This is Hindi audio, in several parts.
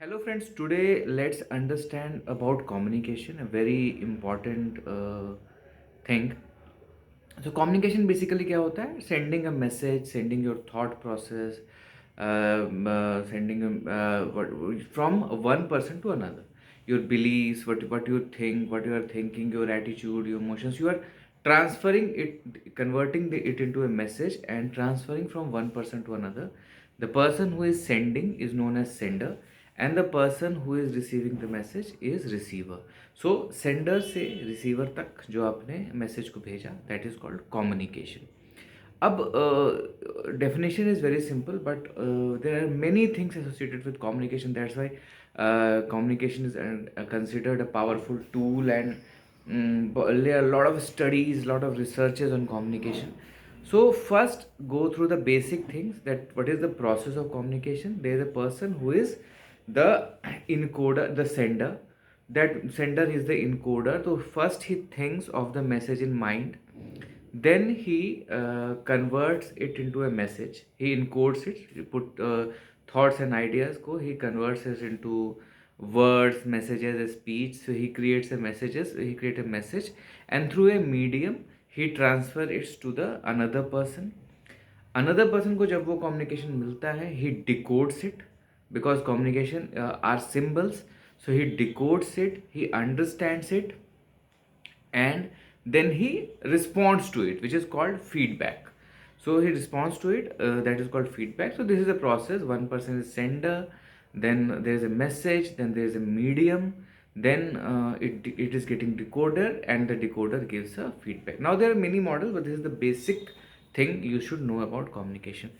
Hello friends, today let's understand about communication, a very important thing. So communication basically क्या होता है? Sending a message, sending your thought process, sending from one person to another. Your beliefs, what you think, what you are thinking, your attitude, your emotions. You are transferring it, converting it into a message and transferring from one person to another. The person who is sending is known as sender, and the person who is receiving the message is receiver. So sender से रिसीवर तक जो आपने मैसेज को भेजा, दैट इज़ कॉल्ड कम्युनिकेशन. अब definition is very simple, but there are many things associated with communication. That's why communication is considered a powerful tool, and there are a lot of studies, lot of researches on communication. So first go through the basic things, that what is the process of communication. There is a person who is the encoder, the sender. That sender is the encoder. So first he thinks of the message in mind, then he converts it into a message. He encodes it. He put thoughts and ideas go, he converts it into words, messages, a speech. So he creates a messages, he create a message, and through a medium he transfer it to the another person. Another person को जब वो communication मिलता है, he decodes it, because communication are symbols. So he decodes it, he understands it, and then he responds to it, which is called feedback. So he responds to it, that is called feedback. So this is a process. One person is sender, then there is a message, then there is a medium, then it is getting decoded, and the decoder gives a feedback. Now there are many models, but this is the basic thing you should know about communication.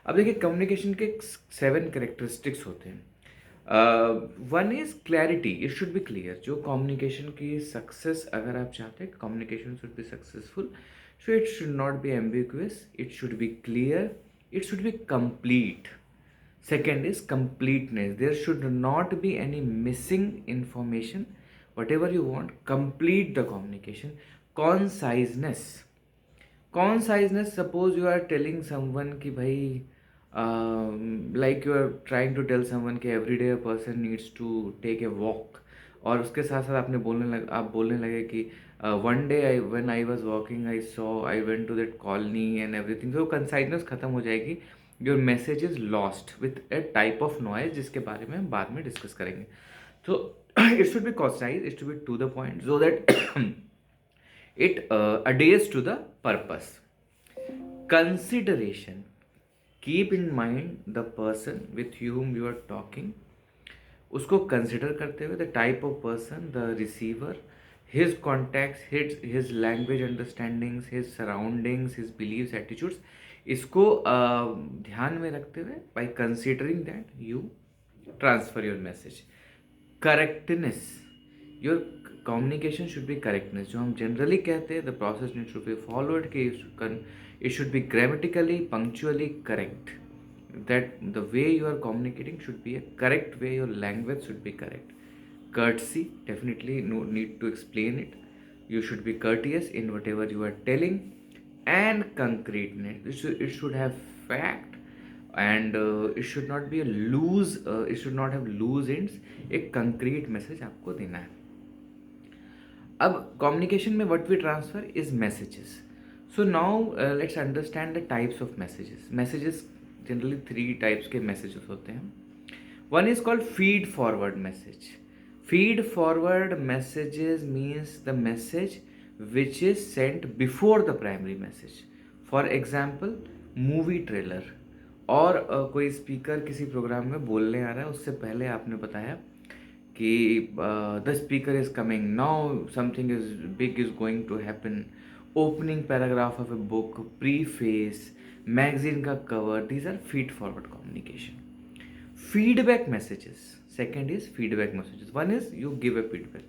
अब देखिए, कम्युनिकेशन के 7 कैरेक्टरिस्टिक्स होते हैं. One is clarity. It should be clear. जो कम्युनिकेशन की सक्सेस अगर आप चाहते हैं, communication should be successful, so it should not be ambiguous, it should be clear, it should be complete. Second is completeness. There should not be any missing information. Whatever you want, complete the communication. Conciseness. Conciseness, suppose you are telling someone कि भाई, like you are trying to tell someone कि every day a person needs to take a walk, और उसके साथ साथ आप बोलने लगे कि one day when I was walking I went to that colony and everything. So conciseness खत्म हो जाएगी. Your message is lost with a type of noise, जिसके बारे में हम बाद में डिस्कस करेंगे. So it should be concise, it should be to the point, so that it adheres to the purpose. Consideration. Keep in mind the person with whom you are talking. उसको कंसिडर करते हुए, the type of person, the receiver, his contacts, his language understandings, his surroundings, his beliefs, attitudes, इसको ध्यान में रखते हुए, by considering that you transfer your message. Correctness. Your communication should be correctness. जो हम जनरली कहते हैं, the process needs to be followed, कि it should be grammatically, punctually correct. That the way you are communicating should be a correct way, your language should be correct. Courtesy, definitely no need to explain it. You should be courteous in whatever you are telling. And concreteness, it should have fact, and it should not be a loose, it should not have loose ends. एक concrete message आपको देना है. अब communication में what we transfer is messages. So now let's understand the types of messages. Messages generally 3 types के messages होते हैं. One is called feed forward message. Feed forward messages means the message which is sent before the primary message. For example, movie trailer, और कोई स्पीकर किसी प्रोग्राम में बोलने आ रहा है, उससे पहले आपने बताया कि the speaker is coming now, something is big is going to happen, opening paragraph of a book, preface, magazine का cover. These are feed forward communication. Feedback messages. Second is feedback messages. One is you give a feedback.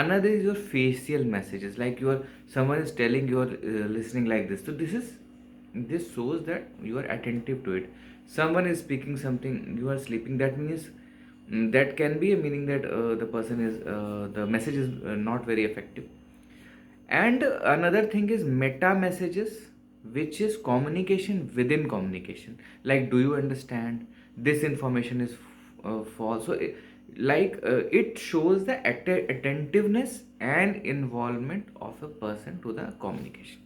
Another is your facial messages, like someone is telling, you are listening like this. So this shows that you are attentive to it. Someone is speaking something, you are sleeping. That means that can be a meaning that the person is the message is not very effective. And another thing is meta messages, which is communication within communication. Like, do you understand? This information is false. So like it shows the attentiveness and involvement of a person to the communication.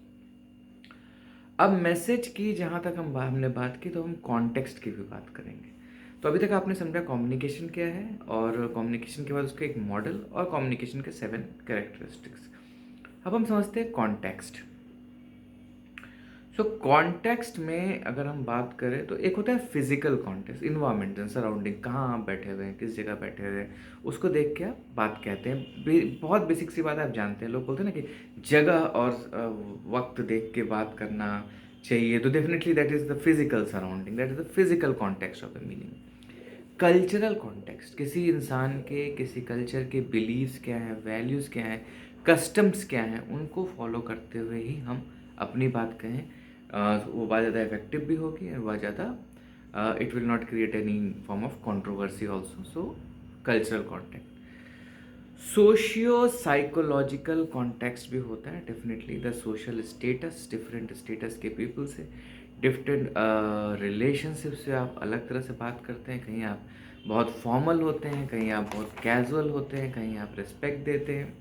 अब मैसेज की जहाँ तक हमने बात की, तो हम कॉन्टेक्स्ट की भी बात करेंगे। तो अभी तक आपने समझा कम्युनिकेशन क्या है, और कम्युनिकेशन के बाद उसका एक मॉडल, और कम्युनिकेशन के 7 कैरेक्टरिस्टिक्स। अब हम समझते हैं कॉन्टेक्स्ट। सो कॉन्टेक्स्ट में अगर हम बात करें तो एक होता है फिजिकल कॉन्टेक्स्ट, इन्वायरमेंट, सराउंडिंग, कहाँ आप बैठे हुए हैं, किस जगह बैठे हुए हैं, उसको देख के आप बात कहते हैं। बहुत बेसिक सी बात आप जानते हैं, लोग बोलते हैं ना कि जगह और वक्त देख के बात करना चाहिए, तो definitely that is the physical surrounding, that is the physical context of the meaning. Cultural context, किसी इंसान के, किसी कल्चर के बिलीव्स क्या हैं, वैल्यूज़ क्या हैं, कस्टम्स क्या हैं, उनको फॉलो करते हुए ही हम अपनी बात कहें, वो बहुत ज़्यादा इफेक्टिव भी होगी, और बहुत ज़्यादा it will not create any form of controversy also. So cultural contact. Socio psychological context भी होता है definitely, the social status, different status के पीपल से, डिफरेंट रिलेशनशिप से आप अलग तरह से बात करते हैं। कहीं आप बहुत फॉर्मल होते हैं, कहीं आप बहुत कैजुअल होते हैं, कहीं आप रिस्पेक्ट देते हैं,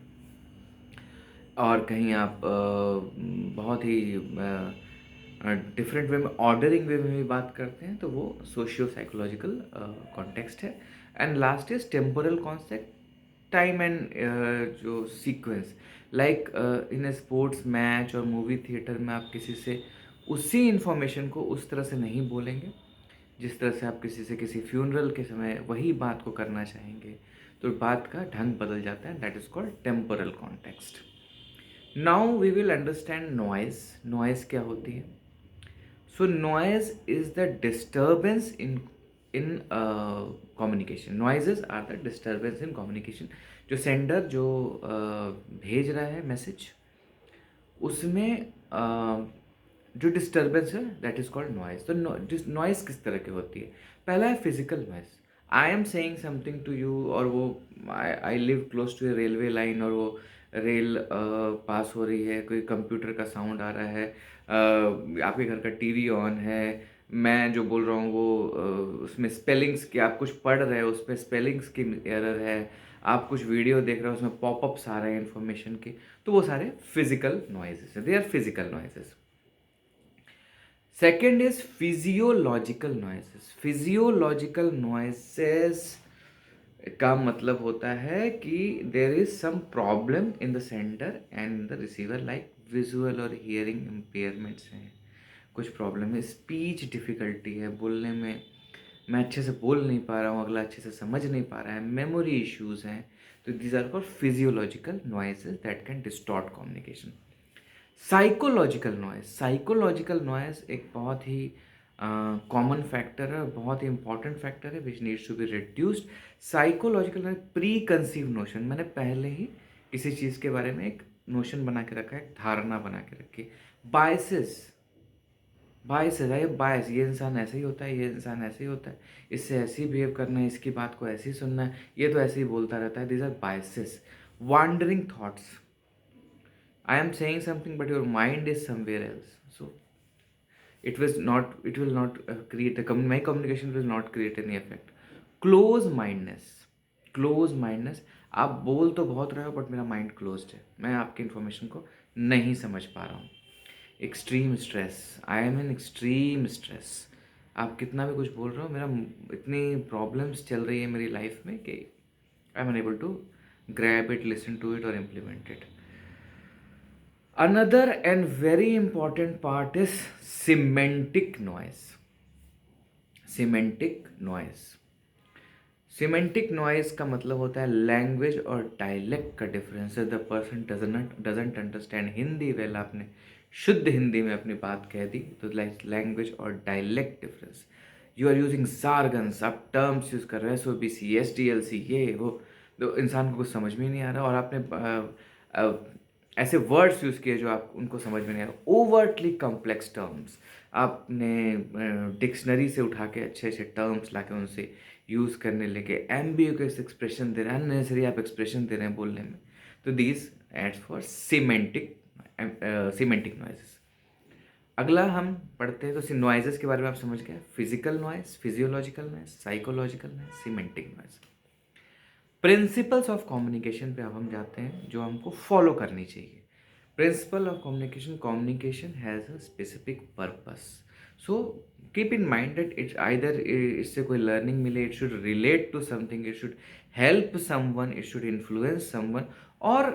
और कहीं आप बहुत ही डिफरेंट वे में, ऑर्डरिंग वे में भी बात करते हैं, तो वो सोशियो साइकोलॉजिकल कॉन्टेक्स्ट है। And last is temporal concept, time and जो sequence, like in a sports match और मूवी थिएटर में आप किसी से उसी इन्फॉर्मेशन को उस तरह से नहीं बोलेंगे जिस तरह से आप किसी से किसी फ्यूनरल के समय वही बात को करना चाहेंगे, तो बात का ढंग बदल जाता है। That is called temporal context. Now we will understand noise. Noise क्या होती है? So noise is the disturbance in communication. Noises are the disturbance in communication. जो सेंडर जो भेज रहा है मैसेज, उसमें जो डिस्टर्बेंस है दैट इज कॉल्ड नॉइज। तो नॉइज किस तरह की होती है? पहला है physical noise. I am saying something to you, और वो I live close to A railway line, और वो रेल पास हो रही है, कोई कंप्यूटर का साउंड आ रहा है, आपके घर का टीवी ऑन है, मैं जो बोल रहा हूँ वो उसमें स्पेलिंग्स की, आप कुछ पढ़ रहे हो उस पर स्पेलिंग्स की एरर है, आप कुछ वीडियो देख रहे हो उसमें पॉपअप्स आ रहे हैं इन्फॉर्मेशन के, तो वो सारे फिजिकल नॉइजेस हैं, they are physical noises. Second is physiological noises. Physiological noises का मतलब होता है कि there is some problem in the sender and in the receiver, like visual और हियरिंग इम्पेयरमेंट्स हैं, कुछ प्रॉब्लम है, स्पीच डिफ़िकल्टी है, बोलने में मैं अच्छे से बोल नहीं पा रहा हूँ, अगला अच्छे से समझ नहीं पा रहा है, मेमोरी इश्यूज हैं, तो these are called physiological noises that can distort communication. Psychological noise. Psychological noise एक बहुत ही कॉमन फैक्टर है, बहुत ही इंपॉर्टेंट फैक्टर है which needs to be reduced. Psychological noise, preconceive notion, मैंने पहले ही किसी चीज़ के बारे में एक नोशन बना के रखा है, एक धारणा बना के रखी। बायसेस, बायस है, ये बायस, ये इंसान ऐसे ही होता है, ये इंसान ऐसे ही होता है, इससे ऐसे ही बिहेव करना है, इसकी बात को ऐसे ही सुनना है, ये तो ऐसे ही बोलता रहता है, these are biases. Wandering thoughts, I am saying something, but your mind is somewhere else. So it will not create my communication will not create any effect. Close mindedness, close mindedness, आप बोल तो बहुत रहे हो बट मेरा माइंड क्लोज्ड है, मैं आपकी इन्फॉर्मेशन को नहीं समझ पा रहा हूँ। Extreme stress, I am in extreme stress, आप कितना भी कुछ बोल रहे हो, मेरा इतनी प्रॉब्लम्स चल रही है मेरी लाइफ में कि I am unable to grab it, listen to it और implement it. Another and very important part is semantic noise. Semantic noise. Semantic noise का मतलब होता है लैंग्वेज और डायलेक्ट का डिफरेंस है। The person doesn't understand Hindi well, आपने शुद्ध हिंदी में अपनी बात कह दी, तो लैंग्वेज और dialect difference. You are using jargons, आप टर्म्स यूज़ कर रहे हैं, SOBC, SDLC, ये वो, तो इंसान को कुछ समझ में ही नहीं आ रहा, और आपने ऐसे वर्ड्स यूज़ किए जो आप उनको समझ में नहीं आ रहा। ओवर्टली कॉम्प्लेक्स टर्म्स, आपने डिक्शनरी से उठा के अच्छे अच्छे टर्म्स ला के उनसे यूज़ करने लगे, एम्बिगुअस एक्सप्रेशन दे रहे हैं, अननेसेसरी आप एक्सप्रेशन दे रहे हैं बोलने में, तो these aids for semantic noises. अगला हम पढ़ते हैं तो नॉइजेस के बारे में आप समझ गए, physical noise, physiological noise, psychological noise, semantic noise. Principles of communication पे अब हम जाते हैं जो हमको फॉलो करनी चाहिए. Principle of communication, communication has a specific purpose. So keep in mind that it's either इससे कोई लर्निंग मिले, it should relate to something, it should help someone, it should influence someone, और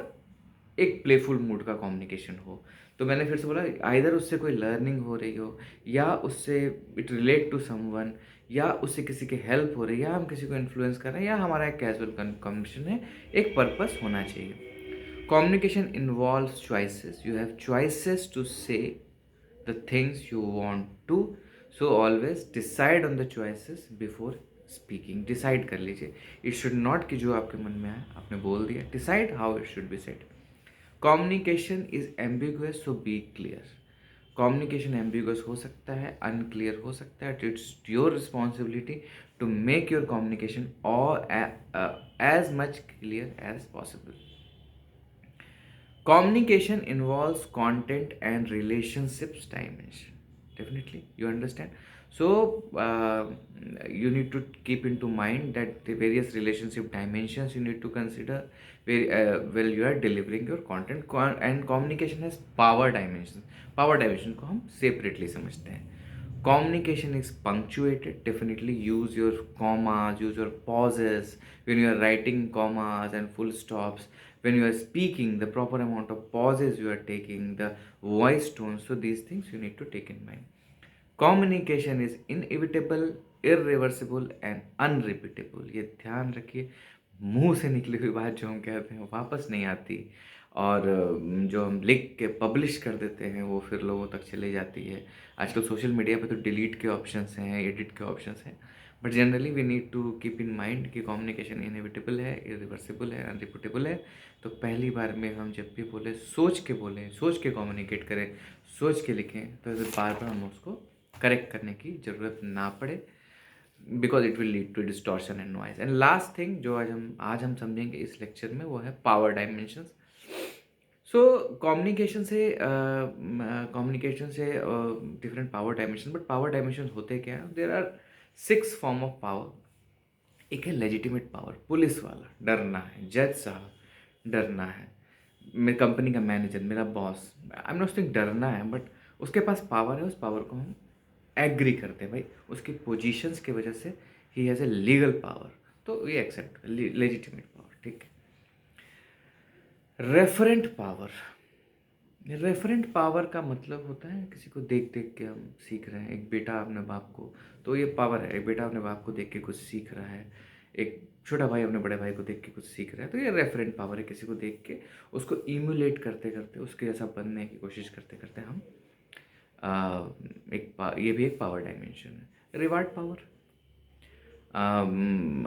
एक प्लेफुल मूड का कम्युनिकेशन हो. तो मैंने फिर से बोला, आइदर उससे कोई लर्निंग हो रही हो, या उससे इट रिलेट टू समवन, या उससे किसी की हेल्प हो रही है, या हम किसी को इन्फ्लुएंस कर रहे हैं, या हमारा एक कैजुअल कम्युनिकेशन है. एक पर्पस होना चाहिए. Communication involves choices. You have choices to say the things you want to. So always decide on the choices before speaking. Decide कर लीजिए. It should not कि जो आपके मन में आए आपने बोल दिया. Decide how it should be said. Communication is ambiguous, so be clear. Communication ambiguous हो सकता है, unclear हो सकता है. It's your responsibility to make your communication as much clear as possible. Communication involves content and relationships dimension. Definitely, you understand. So you need to keep into mind that the various relationship dimensions you need to consider while you are delivering your content. And communication has power dimensions. Power dimension को हम separately समझते हैं. Communication is punctuated. Definitely use your commas, use your pauses when you are writing commas and full stops. When you are speaking, the proper amount of pauses you are taking, the voice tone. So these things you need to take in mind. Communication is inevitable, irreversible and unrepeatable. ये ध्यान रखिए. मुंह से निकली हुई बात जो हम कहते हैं वापस नहीं आती, और जो हम लिख के पब्लिश कर देते हैं वो फिर लोगों तक चली जाती है. आजकल सोशल मीडिया पे तो डिलीट के ऑप्शंस हैं, एडिट के ऑप्शंस हैं, but generally we need to keep in mind कि कम्युनिकेशन इनएविटेबल है, इरिवर्सिबल है, अनरिपीटेबल है. तो पहली बार में हम जब भी बोले सोच के बोलें, सोच के कम्युनिकेट करें, सोच के लिखें, तो फिर बार बार हम उसको करेक्ट करने की ज़रूरत ना पड़े, because it will lead to distortion and noise. And last thing जो आज हम समझेंगे इस लेक्चर में वो है पावर डायमेंशंस. सो कम्युनिकेशन से different power dimension, but power dimension होते क्या है? There are 6 form of power. एक है लेजिटिमेट पावर, पुलिस वाला डरना है, जज साहब डरना है, मेरी कंपनी का मैनेजर, मेरा boss, I am not saying डरना है, बट उसके पास पावर है, उस पावर को हम एग्री करते हैं भाई, उसकी पोजीशंस की वजह से he has a legal power, तो ये एक्सेप्ट लेजिटिमेट पावर. ठीक है. Referent power. रेफरेंट पावर का मतलब होता है किसी को देख देख के हम सीख रहे हैं. एक बेटा अपने बाप को, तो ये पावर है. एक बेटा अपने बाप को देख के कुछ सीख रहा है, एक छोटा भाई अपने बड़े भाई को देख के कुछ सीख रहा है, तो ये रेफरेंट पावर है. किसी को देख के उसको इम्यूलेट करते करते, उसके जैसा बनने की कोशिश करते करते हम ये भी एक पावर डायमेंशन है. Reward power.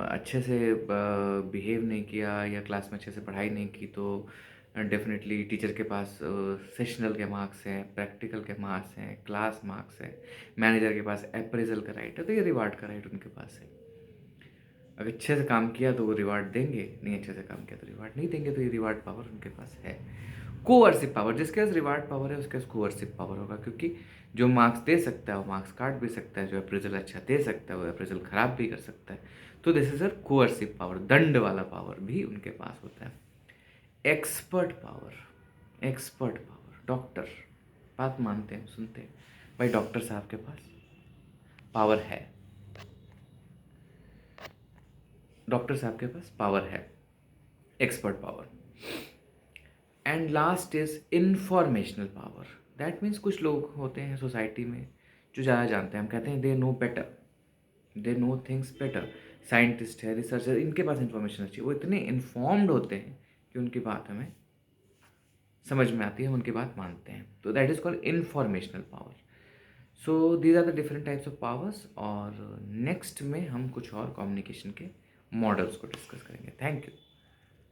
अच्छे से बिहेव नहीं किया या क्लास में अच्छे से पढ़ाई नहीं की तो डेफिनेटली टीचर के पास सेशनल के मार्क्स हैं, प्रैक्टिकल के मार्क्स हैं, क्लास मार्क्स हैं, मैनेजर के पास अप्रेजल का राइट है, तो ये रिवार्ड का राइट उनके पास है. अगर अच्छे से काम किया तो वो रिवार्ड देंगे, नहीं अच्छे से काम किया तो रिवार्ड नहीं देंगे, तो ये रिवार्ड पावर उनके पास है. Coercive power. जिसके पास रिवार्ड पावर है उसके पास कोअर्सिव पावर होगा, क्योंकि जो मार्क्स दे सकता है वो मार्क्स काट भी सकता है, जो अप्रेजल अच्छा दे सकता है वो अप्रेजल खराब भी कर सकता है. तो this is a coercive power. दंड वाला पावर भी उनके पास होता है. Expert power. Expert power. Doctor, बात मानते हैं, सुनते हैं, भाई डॉक्टर साहब के पास पावर है, डॉक्टर साहब के पास पावर है. Expert power. And last is informational power. That means कुछ लोग होते हैं सोसाइटी में जो ज़्यादा जानते हैं, हम कहते हैं they know better, they know things better. Scientist है, रिसर्चर, इनके पास इंफॉर्मेशन अच्छी है, वो इतने इन्फॉर्म्ड होते हैं कि उनकी बात हमें समझ में आती है, हम उनकी बात मानते हैं. तो that is called informational power. So these are the different types of powers. और नेक्स्ट में हम कुछ और कम्युनिकेशन के मॉडल्स को डिस्कस करेंगे. Thank you.